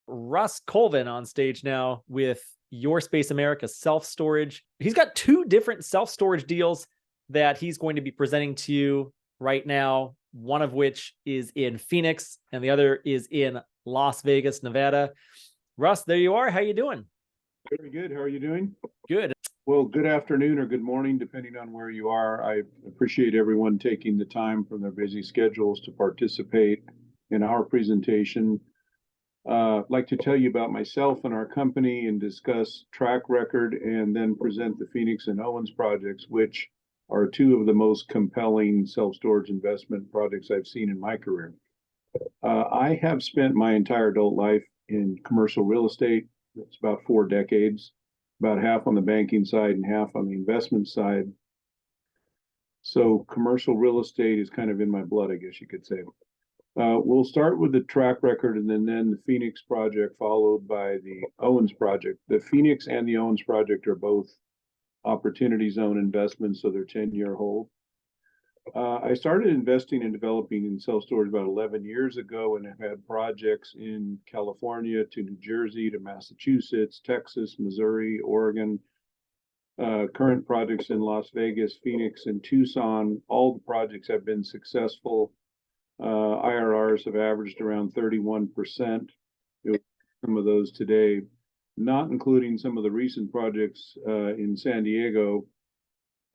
Russ Colvin on stage now with Your Space America self-storage. He's got two different self-storage deals that he's going to be presenting to you right now, one of which is in Phoenix and the other is in Las Vegas, Nevada. Russ, there you are. How you doing? Very good. How are you doing? Good. Well, good afternoon or good morning, depending on where you are. I appreciate everyone taking the time from their busy schedules to participate in our presentation. I'd like to tell you about myself and our company and discuss track record and then present the Phoenix and Owens projects, which are two of the most compelling self-storage investment projects I've seen in my career. I have spent my entire adult life in commercial real estate. It's about 4 decades, about half on the banking side and half on the investment side. So commercial real estate is kind of in my blood, I guess you could say. We'll start with the track record and then the Phoenix project, followed by the Owens project. The Phoenix and the Owens project are both opportunity zone investments, so they're 10-year hold. I started investing and developing in self-storage about 11 years ago and have had projects in California to New Jersey to Massachusetts, Texas, Missouri, Oregon, current projects in Las Vegas, Phoenix, and Tucson. All the projects have been successful. IRRs have averaged around 31%. Some of those today, not including some of the recent projects in San Diego,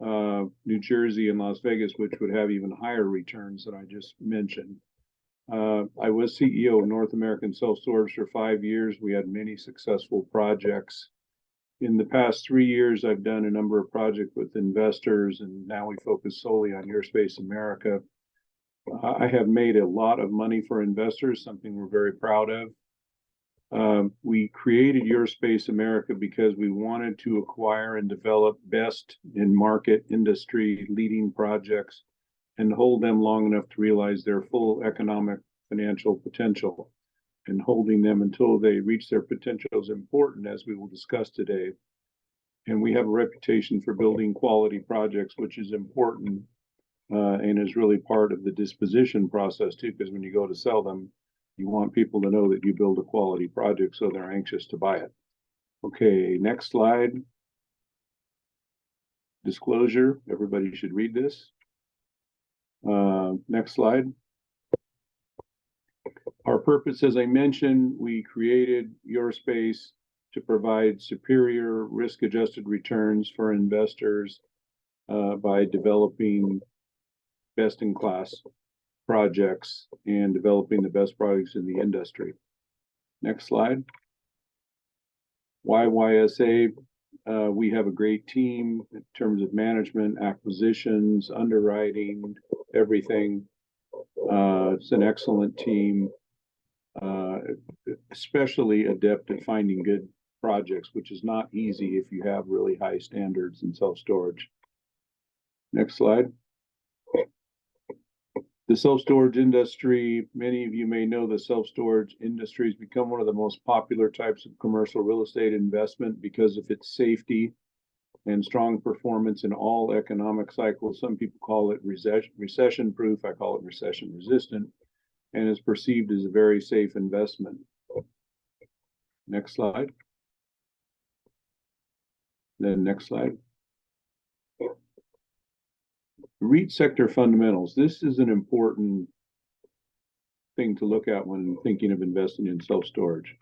New Jersey, and Las Vegas, which would have even higher returns than I just mentioned. I was CEO of North American Self Storage for 5 years. We had many successful projects. In the past 3 years, I've done a number of projects with investors, and now we focus solely on Your Space America. I have made a lot of money for investors, something we're very proud of. We created Your Space America because we wanted to acquire and develop best in market industry leading projects and hold them long enough to realize their full economic financial potential. And holding them until they reach their potential is important, as we will discuss today. And we have a reputation for building quality projects, which is important and is really part of the disposition process too, because when you go to sell them, you want people to know that you build a quality project so they're anxious to buy it. Okay, next slide. Disclosure, everybody should read this. Next slide. Our purpose, as I mentioned, we created Your Space to provide superior risk-adjusted returns for investors by developing best-in-class projects and developing the best products in the industry. Next slide. YYSA, we have a great team in terms of management, acquisitions, underwriting, everything. It's an excellent team, especially adept at finding good projects, which is not easy if you have really high standards in self-storage. Next slide. The self-storage industry, many of you may know the self-storage industry has become one of the most popular types of commercial real estate investment because of its safety and strong performance in all economic cycles. Some people call it recession-proof. I call it recession-resistant, and is perceived as a very safe investment. Next slide. Then next slide. REIT sector fundamentals. This is an important thing to look at when thinking of investing in self-storage.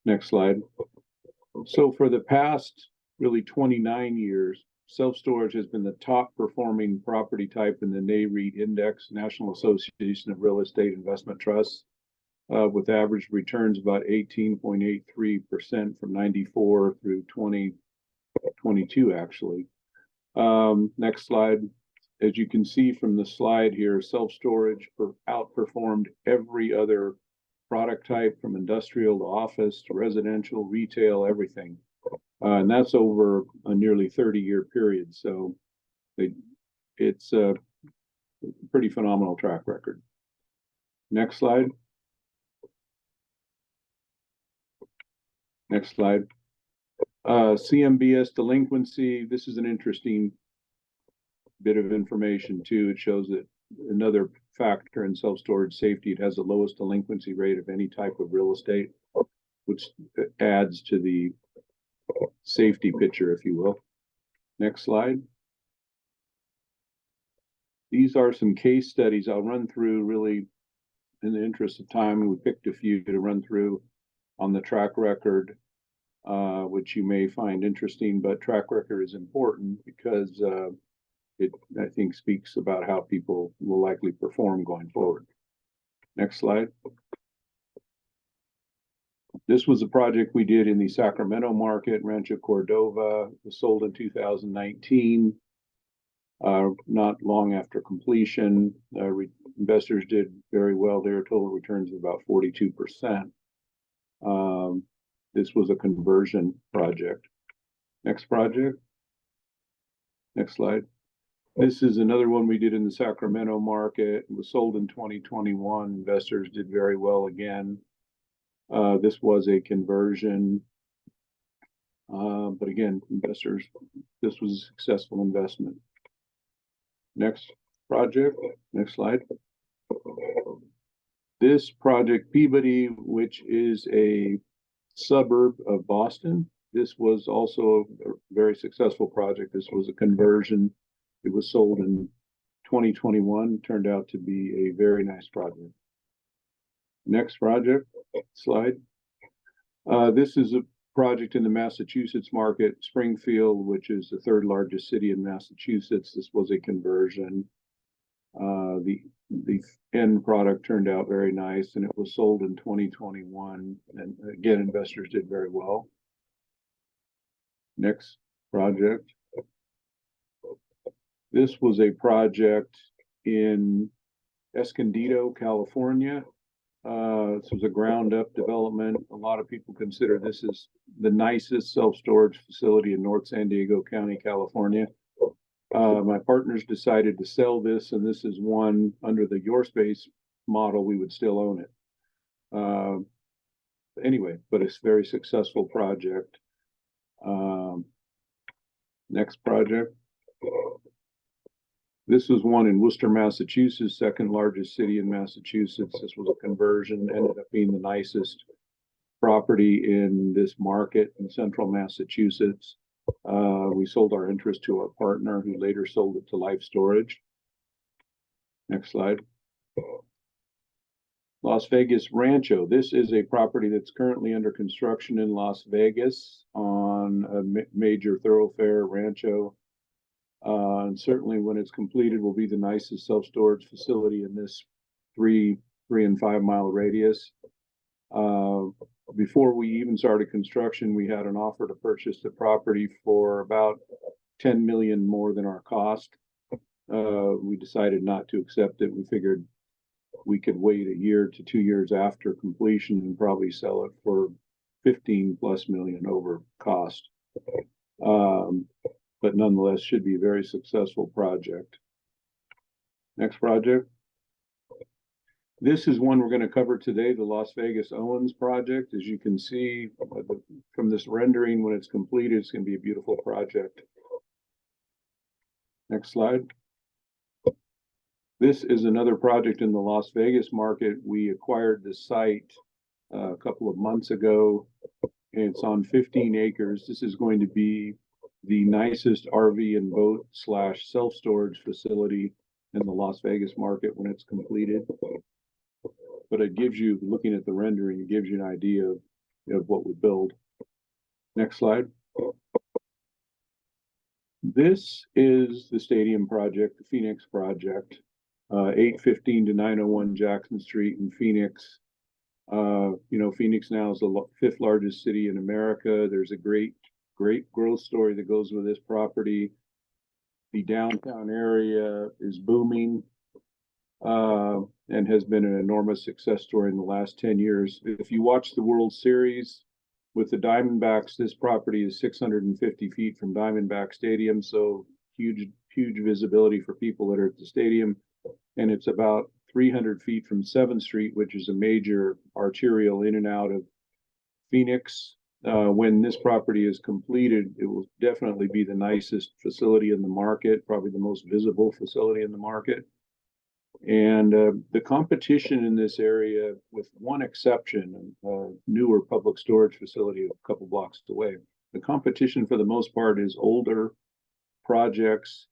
Next slide. So for the past really 29 years, self-storage has been the top performing property type in the NAREIT Index, National Association of Real Estate Investment Trusts, with average returns about 18.83% from 94 through 2022, actually. Next slide. As you can see from the slide here, self-storage outperformed every other product type, from industrial to office to residential, retail, everything. And that's over a nearly 30-year period. So it's a pretty phenomenal track record. Next slide. Next slide. CMBS delinquency. This is an interesting bit of information too. It shows that another factor in self-storage safety, it has the lowest delinquency rate of any type of real estate. which adds to the safety picture, if you will. Next slide. These are some case studies I'll run through really in the interest of time. We picked a few to run through on the track record, which you may find interesting, but track record is important because it, I think, speaks about how people will likely perform going forward. Next slide. This was a project we did in the Sacramento market, Rancho Cordova. It was sold in 2019, not long after completion. Investors did very well there, total returns of about 42%. This was a conversion project. Next project. Next slide. This is another one we did in the Sacramento market. It was sold in 2021. Investors did very well again. This was a conversion. But again, investors, this was a successful investment. Next project. Next slide. This project, Peabody, which is a suburb of Boston. This was also a very successful project. This was a conversion. It was sold in 2021, turned out to be a very nice project. Next project, slide. This is a project in the Massachusetts market, Springfield, which is the third largest city in Massachusetts. This was a conversion. The end product turned out very nice, and it was sold in 2021. And again, investors did very well. Next project. This was a project in Escondido, California. This was a ground-up development. A lot of people consider this is the nicest self-storage facility in North San Diego County, California. My partners decided to sell this, and this is one under the Your Space model. We would still own it. Anyway, but it's a very successful project. Next project. This was one in Worcester, Massachusetts, second largest city in Massachusetts. This was a conversion, ended up being the nicest property in this market in central Massachusetts. We sold our interest to our partner, who later sold it to Life Storage. Next slide. Las Vegas Rancho. This is a property that's currently under construction in Las Vegas on a major thoroughfare, Rancho. And certainly when it's completed will be the nicest self-storage facility in this 3 and 5 mile radius. Before we even started construction, we had an offer to purchase the property for about $10 million more than our cost. We decided not to accept it. We figured we could wait a year to 2 years after completion and probably sell it for 15+ million over cost. But nonetheless should be a very successful project. Next project. This is one we're going to cover today, the Las Vegas Owens project. As you can see from this rendering, when it's completed, it's going to be a beautiful project. Next slide. This is another project in the Las Vegas market. We acquired the site a couple of months ago, and it's on 15 acres. This is going to be the nicest RV and boat / self-storage facility in the Las Vegas market when it's completed. But it gives you, looking at the rendering, it gives you an idea of what we build. Next slide. This is the stadium project, the Phoenix project, 815 to 901 Jackson Street in Phoenix. Phoenix now is the 5th largest city in America. There's a great growth story that goes with this property. The downtown area is booming and has been an enormous success story in the last 10 years. If you watch the World Series with the Diamondbacks, this property is 650 feet from Diamondback Stadium, so huge visibility for people that are at the stadium. And it's about 300 feet from 7th Street, which is a major arterial in and out of Phoenix. When this property is completed, it will definitely be the nicest facility in the market, probably the most visible facility in the market. And the competition in this area, with one exception, a newer public storage facility a couple blocks away, the competition for the most part is older projects,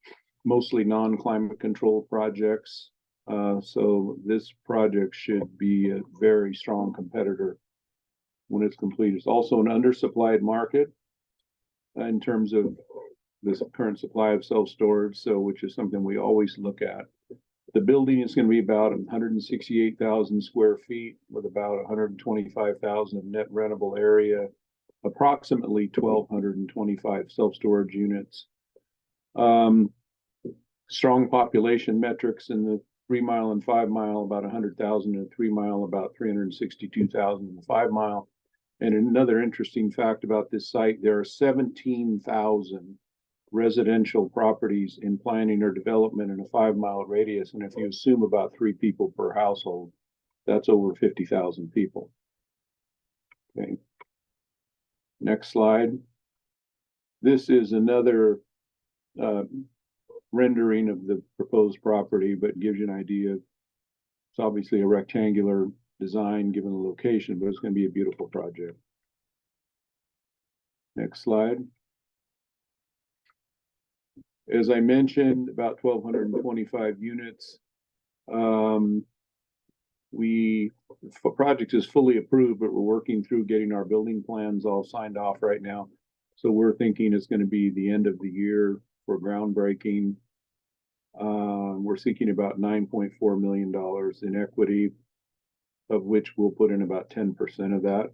mostly non-climate controlled projects. So this project should be a very strong competitor when it's complete. It's also an undersupplied market in terms of this current supply of self-storage, so which is something we always look at. The building is going to be about 168,000 square feet with about 125,000 of net rentable area, approximately 1,225 self-storage units. Strong population metrics in the 3 mile and 5 mile, about 100,000, and 3 mile, about 362,000 in the 5 mile. And another interesting fact about this site, there are 17,000 residential properties in planning or development in a 5 mile radius. And if you assume about 3 people per household, that's over 50,000 people. Okay. Next slide. This is another rendering of the proposed property, but gives you an idea. It's obviously a rectangular design given the location, but it's going to be a beautiful project. Next slide. As I mentioned, about 1,225 units. The project is fully approved, but we're working through getting our building plans all signed off right now. So we're thinking it's going to be the end of the year for groundbreaking. We're seeking about $9.4 million in equity, of which we'll put in about 10% of that.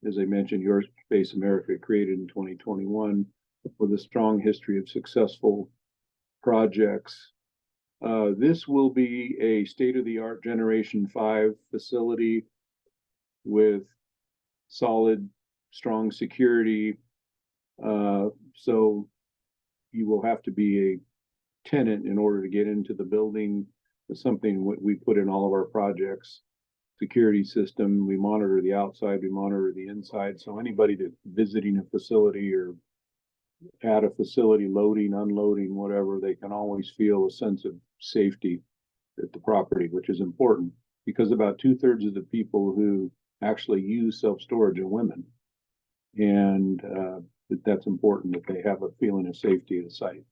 As I mentioned, Your Space America, created in 2021 with a strong history of successful projects. This will be a state-of-the-art Generation 5 facility with solid, strong security. So you will have to be a tenant in order to get into the building. It's something we put in all of our projects. Security system, we monitor the outside, we monitor the inside. So anybody that's visiting a facility or at a facility, loading, unloading, whatever, they can always feel a sense of safety at the property, which is important because about 2/3 of the people who actually use self-storage are women. And that's important that they have a feeling of safety at the site.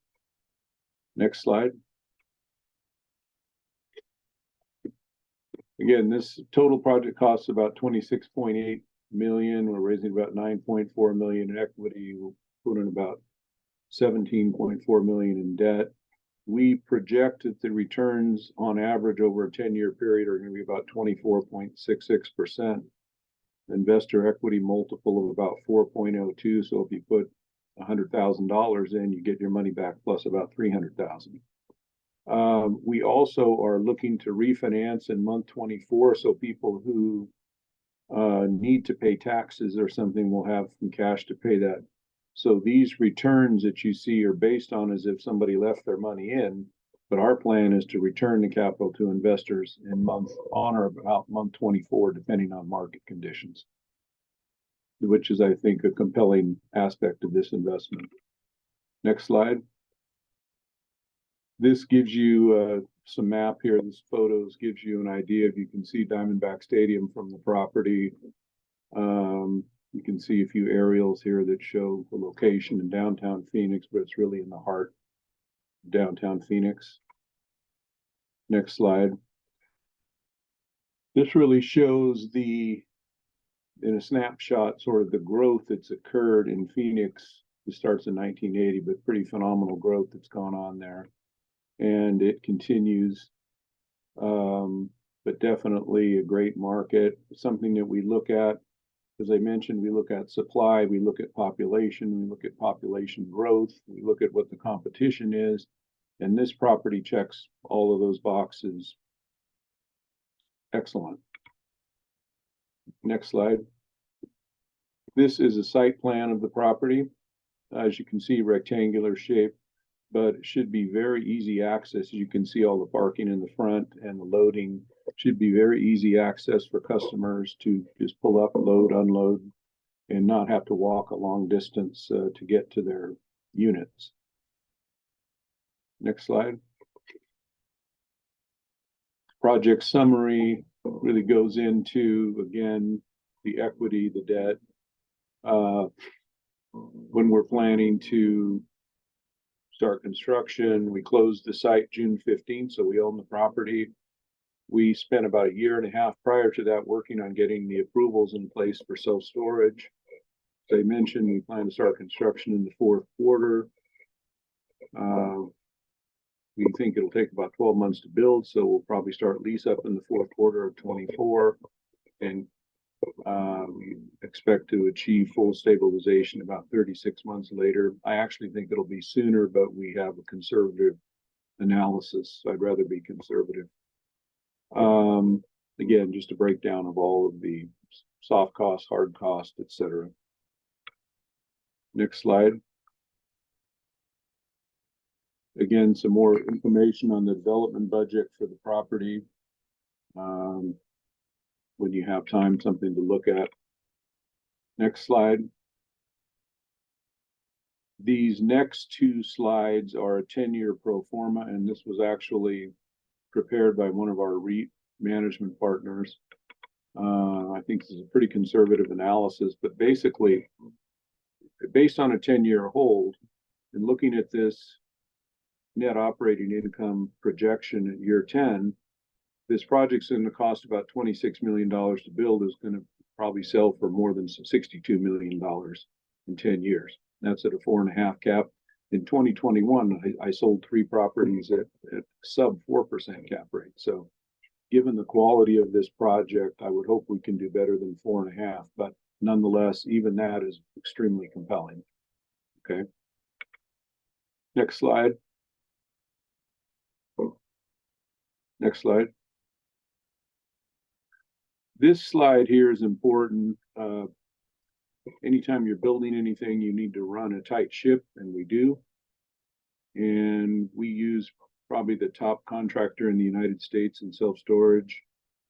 Next slide. Again, this total project costs about $26.8 million. We're raising about $9.4 million in equity. We'll put in about $17.4 million in debt. We project that the returns on average over a 10-year period are going to be about 24.66%. Investor equity multiple of about 4.02. So if you put $100,000 in, you get your money back plus about $300,000. We also are looking to refinance in month 24, so people who need to pay taxes or something will have some cash to pay that. So these returns that you see are based on as if somebody left their money in, but our plan is to return the capital to investors in on or about month 24, depending on market conditions, which is, I think, a compelling aspect of this investment. Next slide. This gives you some map here. This photos gives you an idea. If you can see Diamondback Stadium from the property, you can see a few aerials here that show the location in downtown Phoenix, but it's really in the heart of downtown Phoenix. Next slide. This really shows in a snapshot, sort of the growth that's occurred in Phoenix. It starts in 1980, but pretty phenomenal growth that's gone on there. And it continues, but definitely a great market. Something that we look at, as I mentioned, we look at supply, we look at population, we look at population growth, we look at what the competition is, and this property checks all of those boxes. Excellent. Next slide. This is a site plan of the property. As you can see, rectangular shape, but it should be very easy access. You can see all the parking in the front and the loading should be very easy access for customers to just pull up, load, unload, and not have to walk a long distance to get to their units. Next slide. Project summary really goes into, again, the equity, the debt. When we're planning to start construction, we closed the site June 15th, so we own the property. We spent about a year and a half prior to that working on getting the approvals in place for self-storage. As I mentioned, we plan to start construction in the fourth quarter. We think it'll take about 12 months to build, so we'll probably start lease up in the fourth quarter of 24. And we expect to achieve full stabilization about 36 months later. I actually think it'll be sooner, but we have a conservative analysis. So I'd rather be conservative. Again, just a breakdown of all of the soft costs, hard costs, etc. Next slide. Again, some more information on the development budget for the property. When you have time, something to look at. Next slide. These next two slides are a 10-year pro forma, and this was actually prepared by one of our REIT management partners. I think this is a pretty conservative analysis, but basically, based on a 10-year hold, and looking at this net operating income projection at year 10, this project's going to cost about $26 million to build, is going to probably sell for more than $62 million in 10 years. That's at a 4.5 cap. In 2021, I sold 3 properties at sub 4% cap rate. So given the quality of this project, I would hope we can do better than 4.5, but nonetheless, even that is extremely compelling. Okay. Next slide. Next slide. This slide here is important. Anytime you're building anything, you need to run a tight ship, and we do. And we use probably the top contractor in the United States in self-storage,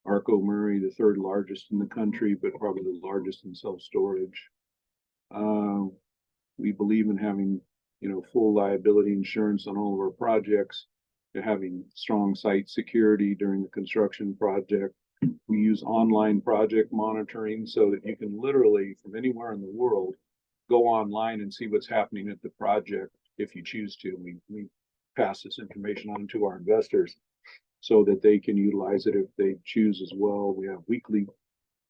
Arco Murray, the 3rd largest in the country, but probably the largest in self-storage. We believe in having, full liability insurance on all of our projects, having strong site security during the construction project. We use online project monitoring so that you can literally, from anywhere in the world, go online and see what's happening at the project if you choose to. We pass this information on to our investors so that they can utilize it if they choose as well. We have weekly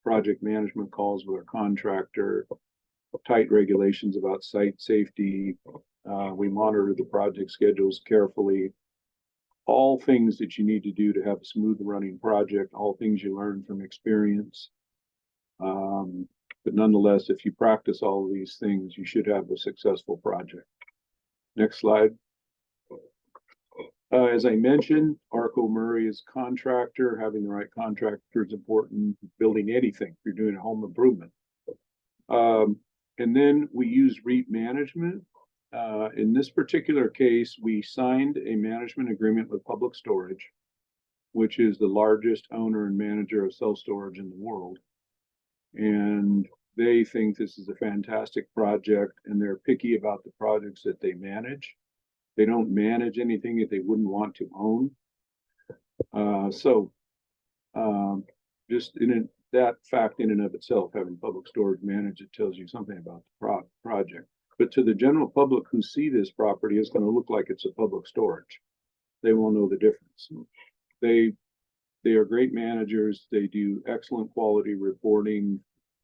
project management calls with our contractor, tight regulations about site safety. We monitor the project schedules carefully. All things that you need to do to have a smooth running project, all things you learn from experience. But nonetheless, if you practice all of these things, you should have a successful project. Next slide. As I mentioned, Arco Murray is contractor. Having the right contractor is important. Building anything, if you're doing a home improvement. And then we use REIT management. In this particular case, we signed a management agreement with Public Storage, which is the largest owner and manager of self-storage in the world. And they think this is a fantastic project, and they're picky about the projects that they manage. They don't manage anything that they wouldn't want to own. Just that fact in and of itself, having Public Storage manage it, tells you something about the project. But to the general public who see this property, it's going to look like it's a Public Storage. They won't know the difference. They are great managers. They do excellent quality reporting,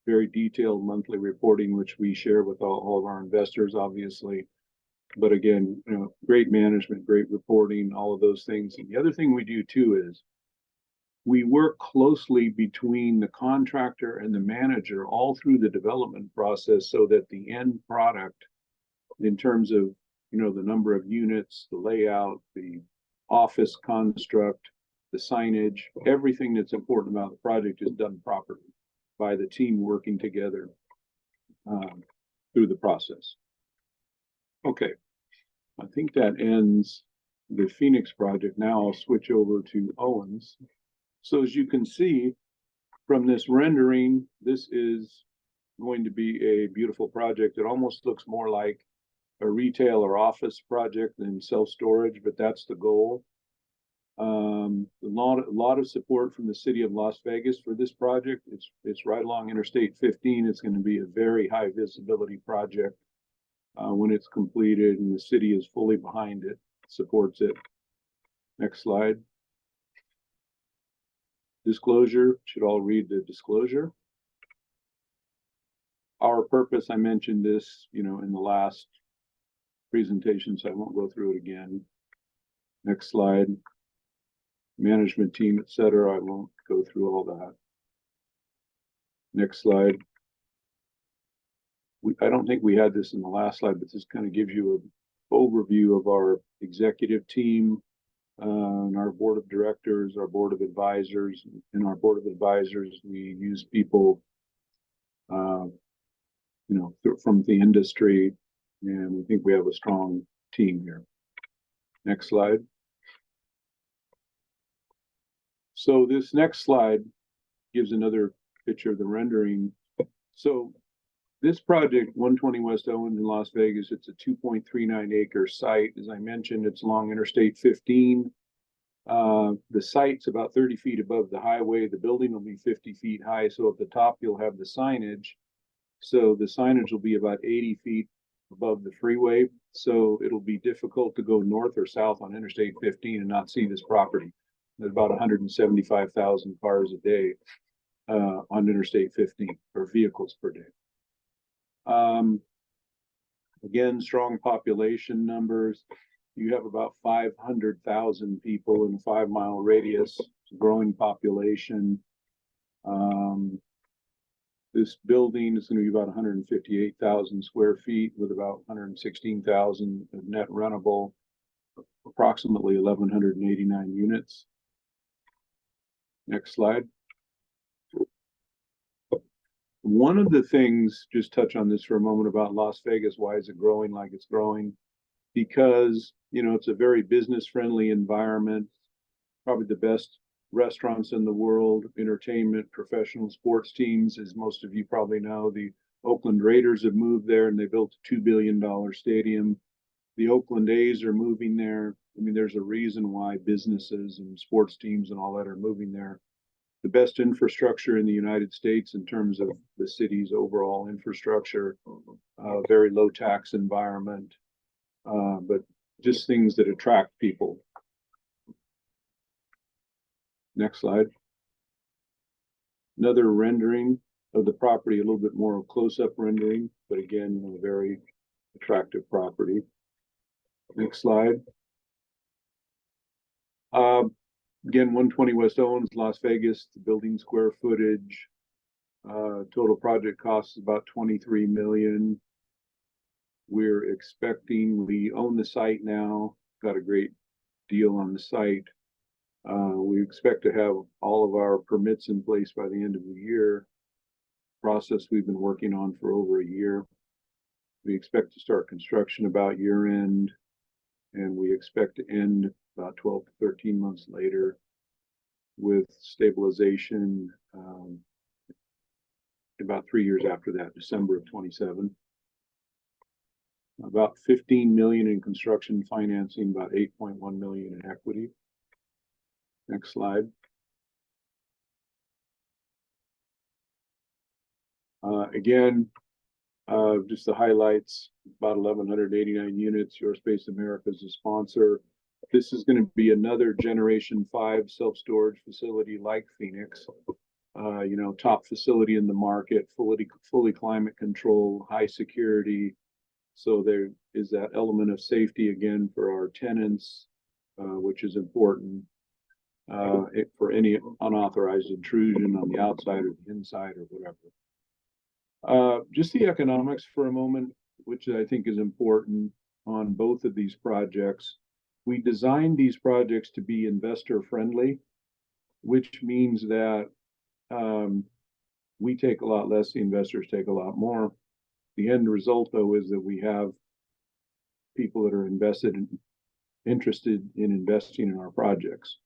very detailed monthly reporting, which we share with all of our investors, obviously. But again, great management, great reporting, all of those things. And the other thing we do too is we work closely between the contractor and the manager all through the development process so that the end product, in terms of, the number of units, the layout, the office construct, the signage, everything that's important about the project is done properly by the team working together through the process. Okay, I think that ends the Phoenix project. Now I'll switch over to Owens. So as you can see from this rendering, this is going to be a beautiful project. It almost looks more like a retail or office project than self-storage, but that's the goal. A lot of support from the city of Las Vegas for this project. It's right along Interstate 15. It's going to be a very high visibility project when it's completed, and the city is fully behind it, supports it. Next slide. Disclosure, should all read the disclosure. Our purpose, I mentioned this, in the last presentation, so I won't go through it again. Next slide. Management team, etc. I won't go through all that. Next slide. I don't think we had this in the last slide, but this kind of gives you an overview of our executive team, and our board of directors, our board of advisors. In our board of advisors, we use people, from the industry, and we think we have a strong team here. Next slide. So this next slide gives another picture of the rendering. So this project, 120 West Owen in Las Vegas, it's a 2.39 acre site. As I mentioned, it's along Interstate 15. The site's about 30 feet above the highway. The building will be 50 feet high. So at the top, you'll have the signage. So the signage will be about 80 feet above the freeway. So it'll be difficult to go north or south on Interstate 15 and not see this property. There's about 175,000 cars a day on Interstate 15, or vehicles per day. Again, strong population numbers. You have about 500,000 people in a 5-mile radius, growing population. This building is going to be about 158,000 square feet with about 116,000 of net rentable, approximately 1,189 units. Next slide. One of the things, just touch on this for a moment about Las Vegas. Why is it growing like it's growing? Because, it's a very business-friendly environment, probably the best restaurants in the world, entertainment, professional sports teams. As most of you probably know, the Oakland Raiders have moved there and they built a $2 billion stadium. The Oakland A's are moving there. I mean, there's a reason why businesses and sports teams and all that are moving there. The best infrastructure in the United States in terms of the city's overall infrastructure, very low tax environment, but just things that attract people. Next slide. Another rendering of the property, a little bit more close-up rendering, but again, a very attractive property. Next slide. Again, 120 West Owens, Las Vegas, the building square footage, total project cost is about $23 million. We're expecting, we own the site now, got a great deal on the site. We expect to have all of our permits in place by the end of the year. Process we've been working on for over a year. We expect to start construction about year end, and we expect to end about 12 to 13 months later with stabilization about 3 years after that, December of 27. About 15 million in construction financing, about 8.1 million in equity. Next slide. Again, just the highlights, about 1,189 units. Your Space America is a sponsor. This is going to be another Generation 5 self-storage facility like Phoenix. Top facility in the market, fully climate controlled, high security. So there is that element of safety again for our tenants, which is important for any unauthorized intrusion on the outside or the inside or whatever. Just the economics for a moment, which I think is important on both of these projects. We designed these projects to be investor friendly, which means that we take a lot less, the investors take a lot more. The end result, though, is that we have people that are interested in investing in our projects.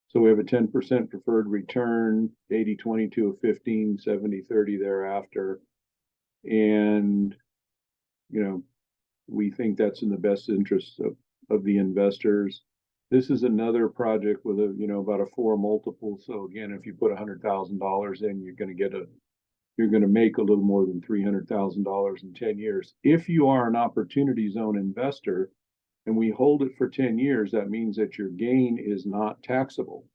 So we have a 10% preferred return, 80-20 to a 15, 70-30 thereafter. And, we think that's in the best interest of the investors. This is another project with a, about a 4 multiple. So again, if you put $100,000 in, you're going to make a little more than $300,000 in 10 years. If you are an opportunity zone investor and we hold it for 10 years, that means that your gain is not taxable.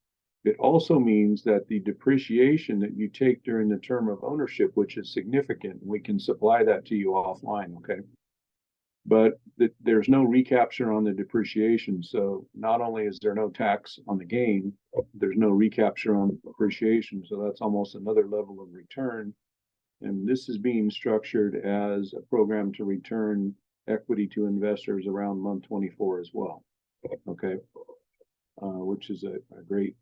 It also means that the depreciation that you take during the term of ownership, which is significant, we can supply that to you offline, okay? But there's no recapture on the depreciation. So not only is there no tax on the gain, there's no recapture on the depreciation. So that's almost another level of return. And this is being structured as a program to return equity to investors around month 24 as well, okay? Which is a great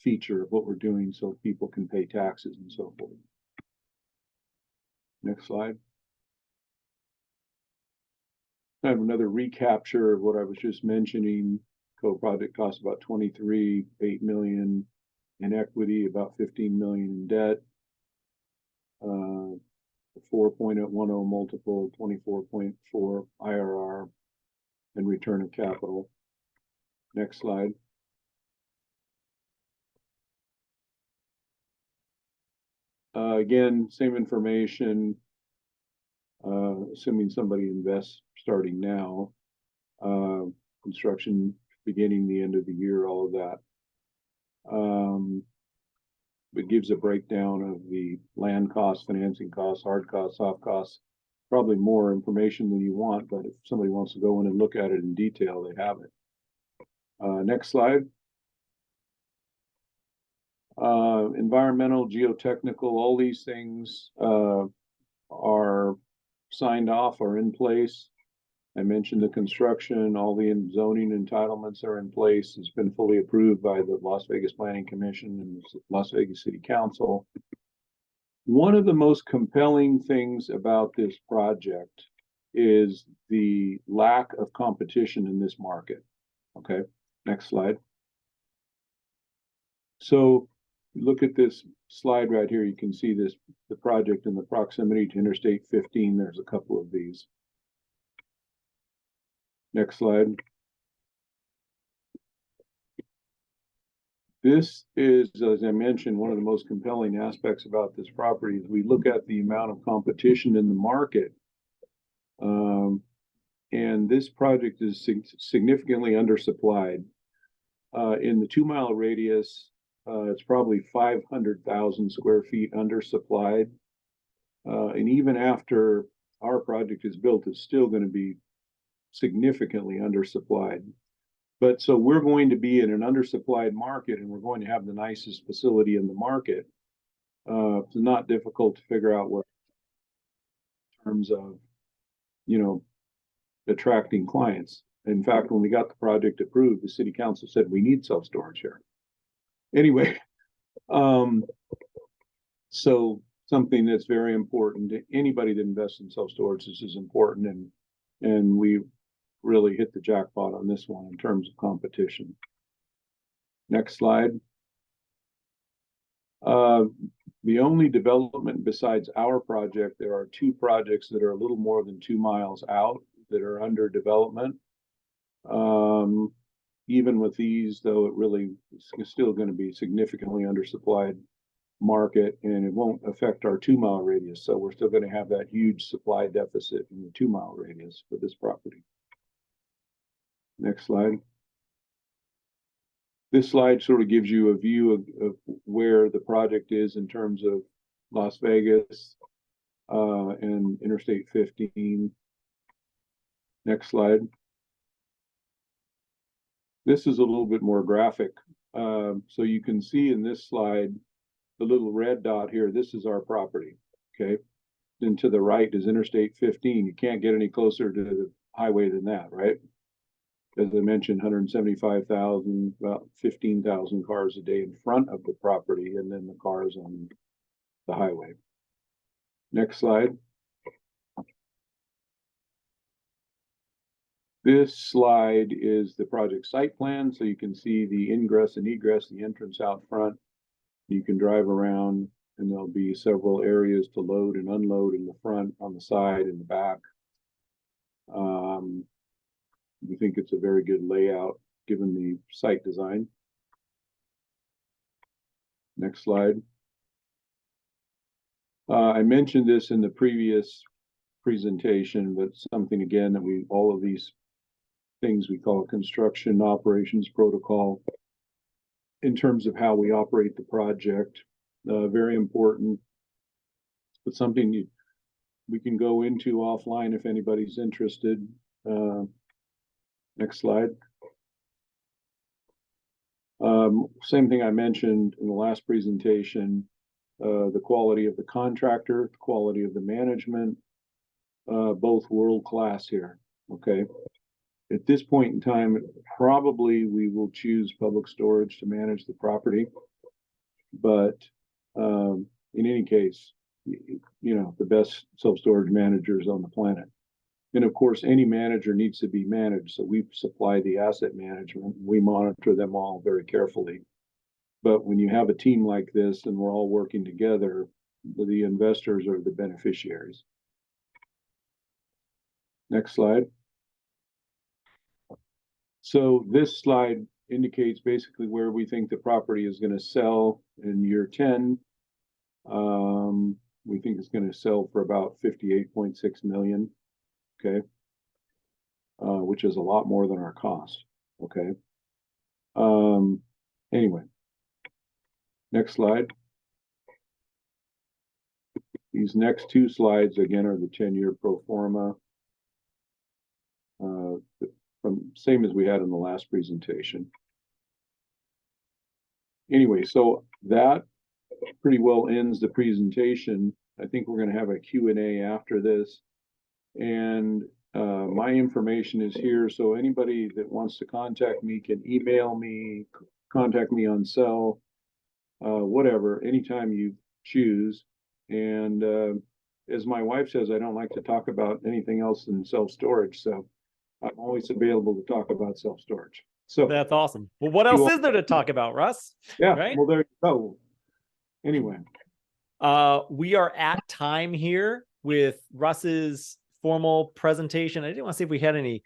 feature of what we're doing so people can pay taxes and so forth. Next slide. I have another recapture of what I was just mentioning. Co-project costs about 23.8 million in equity, about 15 million in debt. 4.10 multiple, 24.4 IRR, and return of capital. Next slide. Again, same information, assuming somebody invests starting now. Construction beginning, the end of the year, all of that. It gives a breakdown of the land costs, financing costs, hard costs, soft costs. Probably more information than you want, but if somebody wants to go in and look at it in detail, they have it. Next slide. Environmental, geotechnical, all these things are signed off, are in place. I mentioned the construction, all the zoning entitlements are in place. It's been fully approved by the Las Vegas Planning Commission and Las Vegas City Council. One of the most compelling things about this project is the lack of competition in this market. Okay, next slide. So look at this slide right here. You can see the project in the proximity to Interstate 15. There's a couple of these. Next slide. This is, as I mentioned, one of the most compelling aspects about this property is we look at the amount of competition in the market. And this project is significantly undersupplied. In the 2 mile radius, it's probably 500,000 square feet undersupplied. And even after our project is built, it's still going to be significantly undersupplied. But so we're going to be in an undersupplied market, and we're going to have the nicest facility in the market. It's not difficult to figure out what in terms of, attracting clients. In fact, when we got the project approved, the city council said we need self-storage here. Anyway, so something that's very important to anybody that invests in self-storage. This is important, and we really hit the jackpot on this one in terms of competition. Next slide. The only development besides our project, there are 2 projects that are a little more than 2 miles out that are under development. Even with these, though, it really is still going to be significantly undersupplied market, and it won't affect our 2 mile radius. So we're still going to have that huge supply deficit in the 2 mile radius for this property. Next slide. This slide sort of gives you a view of where the project is in terms of Las Vegas and Interstate 15. Next slide. This is a little bit more graphic. So you can see in this slide, the little red dot here, this is our property, okay? Then to the right is Interstate 15. You can't get any closer to the highway than that, right? As I mentioned, 175,000, about 15,000 cars a day in front of the property, and then the cars on the highway. Next slide. This slide is the project site plan, so you can see the ingress and egress, the entrance out front. You can drive around, and there'll be several areas to load and unload in the front, on the side, in the back. We think it's a very good layout given the site design. Next slide. I mentioned this in the previous presentation, but something again that all of these things we call a construction operations protocol in terms of how we operate the project. Very important, but something we can go into offline if anybody's interested. Next slide. Same thing I mentioned in the last presentation, the quality of the contractor, the quality of the management, both world-class here, okay? At this point in time, probably we will choose Public Storage to manage the property, but in any case, you know, the best self-storage managers on the planet. And of course, any manager needs to be managed. So we supply the asset management. We monitor them all very carefully. But when you have a team like this and we're all working together, the investors are the beneficiaries. Next slide. So this slide indicates basically where we think the property is going to sell in year 10. We think it's going to sell for about 58.6 million. Okay. Which is a lot more than our cost. Okay. Anyway, next slide. These next two slides again are the 10-year pro forma. From same as we had in the last presentation. Anyway, so that pretty well ends the presentation. I think we're going to have a Q&A after this. And my information is here. So anybody that wants to contact me can email me, contact me on cell, whatever, anytime you choose. And as my wife says, I don't like to talk about anything else than self-storage. So I'm always available to talk about self-storage. So that's awesome. Well, what else is there to talk about, Russ? Yeah, right? Well, there you go. Anyway. We are at time here with Russ's formal presentation. I didn't want to see if we had any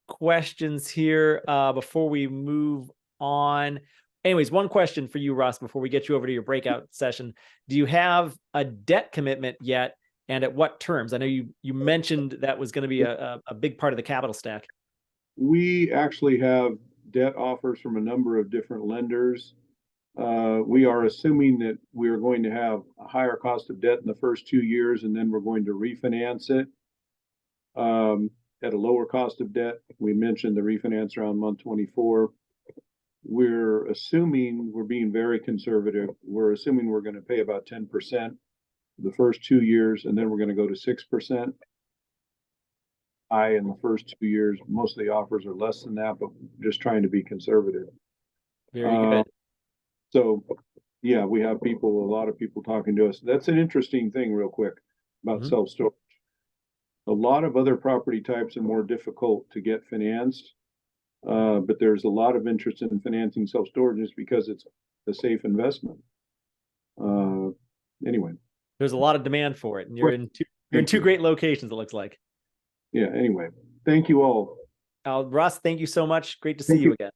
questions here before we move on. Anyways, one question for you, Russ, before we get you over to your breakout session. Do you have a debt commitment yet? And at what terms? I know you mentioned that was going to be a big part of the capital stack. We actually have debt offers from a number of different lenders. We are assuming that we are going to have a higher cost of debt in the first 2 years, and then we're going to refinance it at a lower cost of debt. We mentioned the refinance around month 24. We're assuming, we're being very conservative. We're assuming we're going to pay about 10% the first 2 years, and then we're going to go to 6%. In the first 2 years, most of the offers are less than that, but just trying to be conservative. Very good. So yeah, we have a lot of people talking to us. That's an interesting thing real quick about self-storage. A lot of other property types are more difficult to get financed, but there's a lot of interest in financing self-storage just because it's a safe investment. Anyway. There's a lot of demand for it, and you're in two great locations, it looks like. Yeah, anyway. Thank you all. Russ, thank you so much. Great to see you again.